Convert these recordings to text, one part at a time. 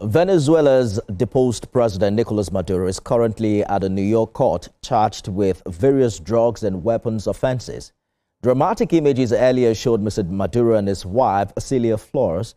Venezuela's deposed President Nicolas Maduro is currently at a New York court charged with various drugs and weapons offenses. Dramatic images earlier showed Mr. Maduro and his wife, Celia Flores,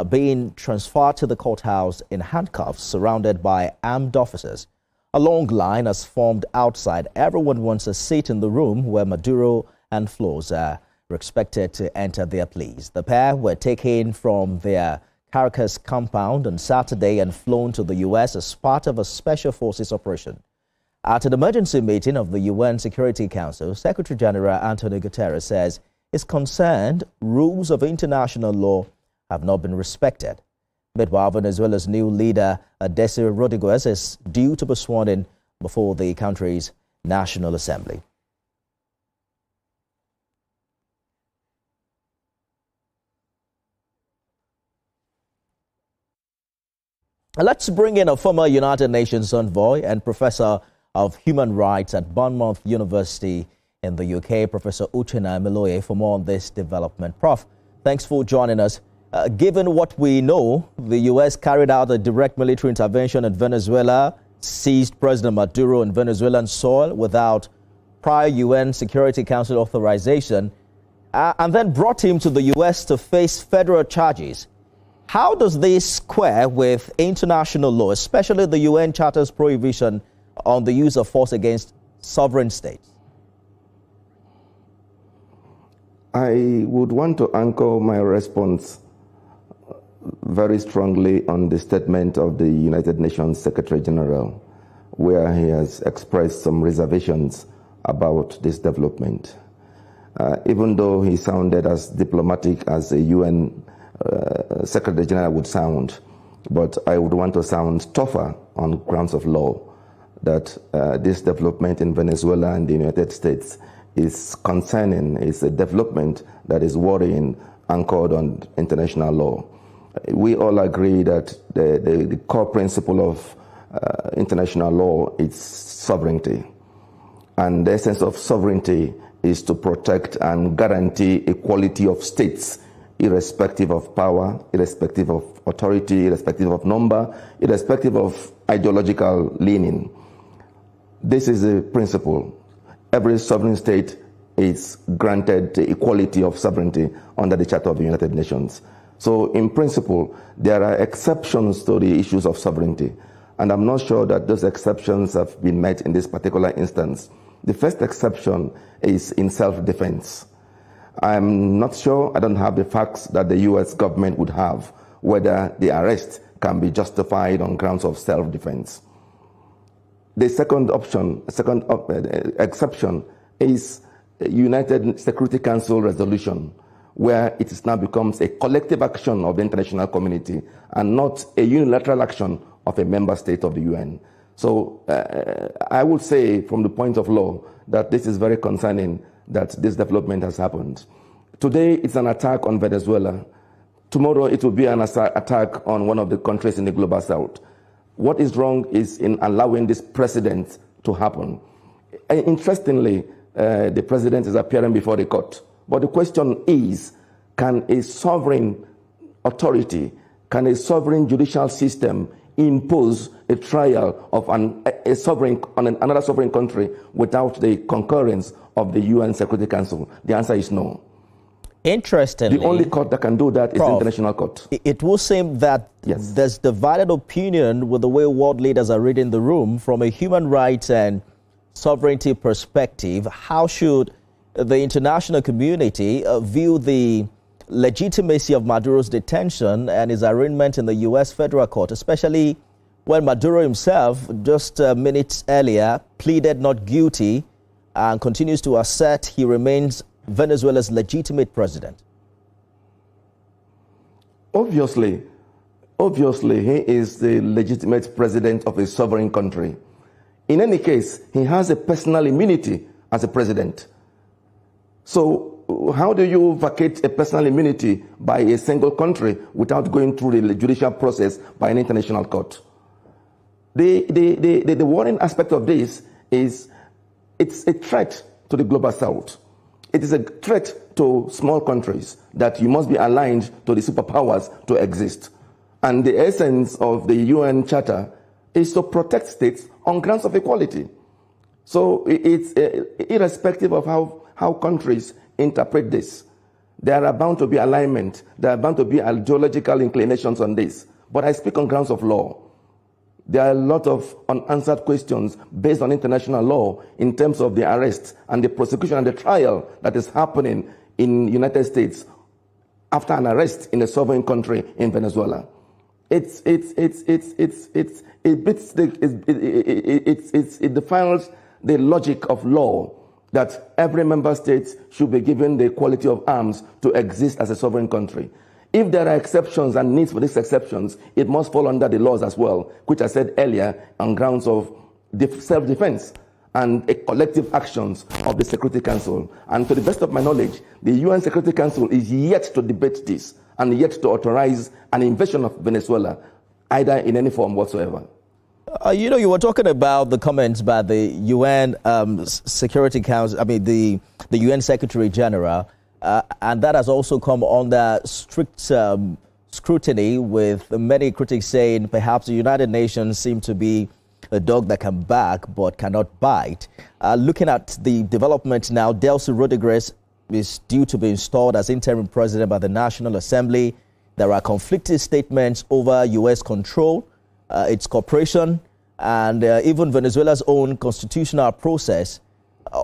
being transferred to the courthouse in handcuffs surrounded by armed officers. A long line has formed outside. Everyone wants a seat in the room where Maduro and Flores are expected to enter their pleas. The pair were taken from their Caracas compound on Saturday and flown to the U.S. as part of a special forces operation. At an emergency meeting of the UN Security Council, Secretary General Antonio Guterres says he's concerned rules of international law have not been respected. Meanwhile, Venezuela's new leader, Desi Rodriguez, is due to be sworn in before the country's National Assembly. Let's bring in a former United Nations envoy and professor of human rights at Bournemouth University in the UK, Professor Uchenna Emelonye, for more on this development. Prof, thanks for joining us. Given what we know, the U.S. carried out a direct military intervention in Venezuela, seized President Maduro on Venezuelan soil without prior UN Security Council authorization, and then brought him to the U.S. to face federal charges. How does this square with international law, especially the UN Charter's prohibition on the use of force against sovereign states? I would want to anchor my response very strongly on the statement of the United Nations Secretary General, where he has expressed some reservations about this development. Even though he sounded as diplomatic as a UN Secretary General would sound, but I would want to sound tougher on grounds of law, that this development in Venezuela and the United States is concerning, is a development that is worrying, anchored on international law. We all agree that the core principle of international law is sovereignty. And the essence of sovereignty is to protect and guarantee equality of states, irrespective of power, irrespective of authority, irrespective of number, irrespective of ideological leaning. This is a principle. Every sovereign state is granted the equality of sovereignty under the Charter of the United Nations. So in principle, there are exceptions to the issues of sovereignty, and I'm not sure that those exceptions have been met in this particular instance. The first exception is in self-defense. I'm not sure, I don't have the facts that the US government would have, whether the arrest can be justified on grounds of self-defense. The second exception is a United Security Council resolution, where it now becomes a collective action of the international community and not a unilateral action of a member state of the UN. So I would say from the point of law that this is very concerning that this development has happened. Today, it's an attack on Venezuela. Tomorrow, it will be an attack on one of the countries in the global south. What is wrong is in allowing this precedent to happen. Interestingly, the president is appearing before the court. But the question is, can a sovereign authority, can a sovereign judicial system impose a trial of another sovereign country without the concurrence of the UN Security Council? The answer is no. Interestingly, the only court that can do that is the international court. It will seem that there's divided opinion with the way world leaders are reading the room from a human rights and sovereignty perspective. How should the international community view the legitimacy of Maduro's detention and his arraignment in the U.S. federal court, especially when Maduro himself, just minutes earlier, pleaded not guilty and continues to assert he remains Venezuela's legitimate president? Obviously, he is the legitimate president of a sovereign country. In any case, he has a personal immunity as a president. So how do you vacate a personal immunity by a single country without going through the judicial process by an international court? The worrying aspect of this is it's a threat to the global south. It is a threat to small countries that you must be aligned to the superpowers to exist. And the essence of the UN Charter is to protect states on grounds of equality. So it's irrespective of how countries interpret this. There are bound to be alignment. There are bound to be ideological inclinations on this. But I speak on grounds of law. There are a lot of unanswered questions based on international law in terms of the arrest and the prosecution and the trial that is happening in the United States after an arrest in a sovereign country in Venezuela. It defiles the logic of law that every member state should be given the equality of arms to exist as a sovereign country. If there are exceptions and needs for these exceptions, it must fall under the laws as well, which I said earlier, on grounds of self-defense and collective actions of the Security Council. And to the best of my knowledge, the UN Security Council is yet to debate this and yet to authorize an invasion of Venezuela, either in any form whatsoever. You were talking about the comments by the UN Security Council, the UN Secretary General, and that has also come under strict scrutiny, with many critics saying perhaps the United Nations seem to be a dog that can bark but cannot bite. Looking at the development now, Delcy Rodriguez is due to be installed as interim president by the National Assembly. There are conflicting statements over U.S. control, its cooperation, and even Venezuela's own constitutional process.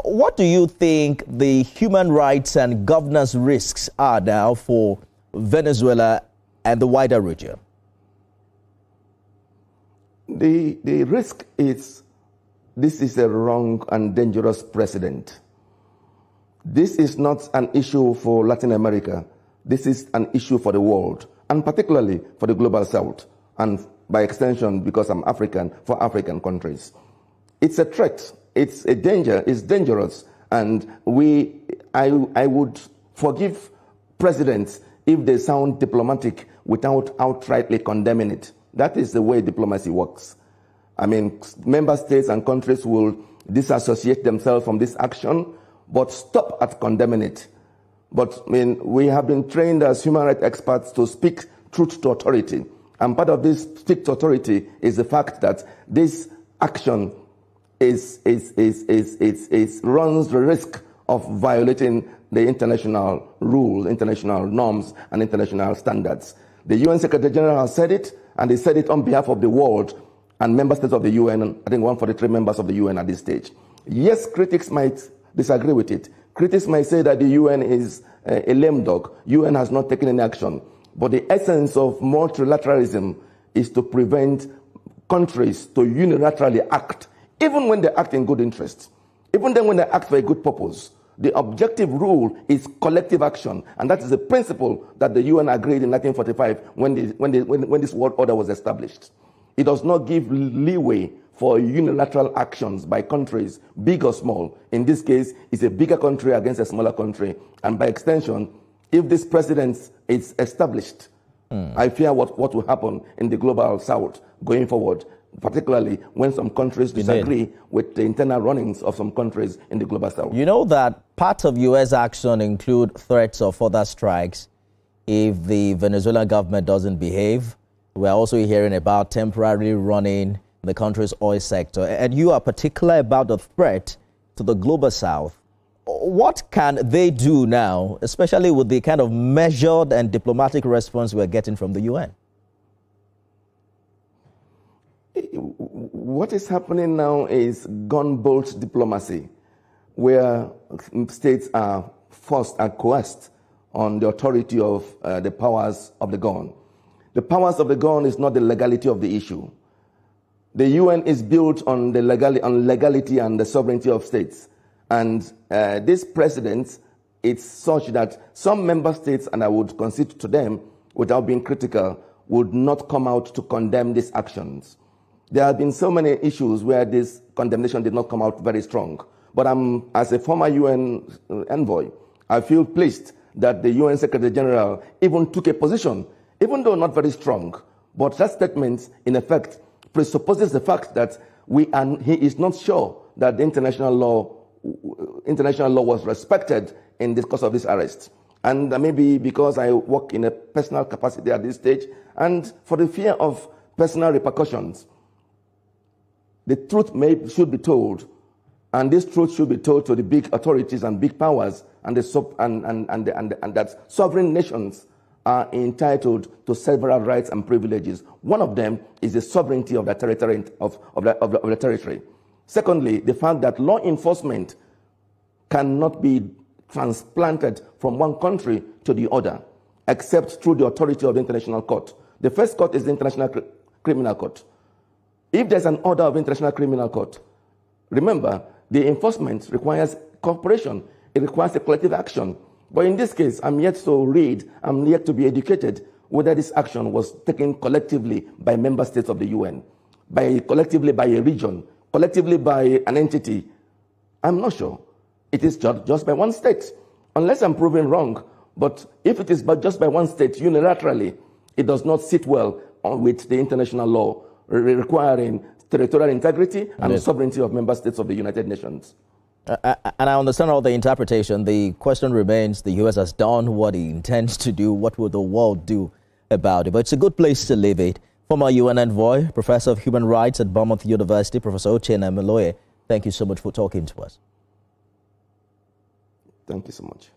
What do you think the human rights and governance risks are now for Venezuela and the wider region? The risk is this is a wrong and dangerous precedent. This is not an issue for Latin America. This is an issue for the world, and particularly for the global south, and by extension, because I'm African, for African countries. It's a threat. It's a danger. It's dangerous. And I would forgive presidents if they sound diplomatic without outrightly condemning it. That is the way diplomacy works. Member states and countries will disassociate themselves from this action, but stop at condemning it. But we have been trained as human rights experts to speak truth to authority. And part of this speak to authority is the fact that this action runs the risk of violating the international rules, international norms, and international standards. The UN Secretary General has said it, and he said it on behalf of the world and member states of the UN, I think 143 members of the UN at this stage. Yes, critics might disagree with it. Critics might say that the UN is a lame dog. UN has not taken any action. But the essence of multilateralism is to prevent countries to unilaterally act, even when they act in good interest, even then when they act for a good purpose. The objective rule is collective action, and that is the principle that the UN agreed in 1945 when this world order was established. It does not give leeway for unilateral actions by countries, big or small. In this case, it's a bigger country against a smaller country, and by extension, if this precedent is established, I fear what will happen in the global south going forward, particularly when some countries disagree with the internal runnings of some countries in the global south. You know that part of U.S. action include threats of further strikes if the Venezuelan government doesn't behave. We're also hearing about temporarily running the country's oil sector. And you are particular about the threat to the global south. What can they do now, especially with the kind of measured and diplomatic response we're getting from the UN? What is happening now is gunboat diplomacy, where states are forced and coerced on the authority of the powers of the gun. The powers of the gun is not the legality of the issue. The UN is built on the legality and the sovereignty of states. And this precedent, it's such that some member states, and I would concede to them without being critical, would not come out to condemn these actions. There have been so many issues where this condemnation did not come out very strong. But as a former UN envoy, I feel pleased that the UN Secretary General even took a position, even though not very strong. But that statement, in effect, presupposes the fact that he is not sure that the international law was respected in the course of this arrest. And maybe because I work in a personal capacity at this stage, and for the fear of personal repercussions, the truth should be told, and this truth should be told to the big authorities and big powers, and that sovereign nations are entitled to several rights and privileges. One of them is the sovereignty of the territory. Of the territory. Secondly, the fact that law enforcement cannot be transplanted from one country to the other, except through the authority of the International Court. The first court is the International Criminal Court. If there's an order of International Criminal Court, remember, the enforcement requires cooperation. It requires a collective action. But in this case, I'm yet to read, I'm yet to be educated whether this action was taken collectively by member states of the UN, collectively by a region, collectively by an entity. I'm not sure. It is just by one state, unless I'm proven wrong. But if it is just by one state unilaterally, it does not sit well with the international law requiring territorial integrity and sovereignty of member states of the United Nations. And I understand all the interpretation. The question remains, the U.S. has done what it intends to do. What will the world do about it? But it's a good place to leave it. Former UN envoy, Professor of Human Rights at Bournemouth University, Professor Uchenna Emelonye, thank you so much for talking to us. Thank you so much.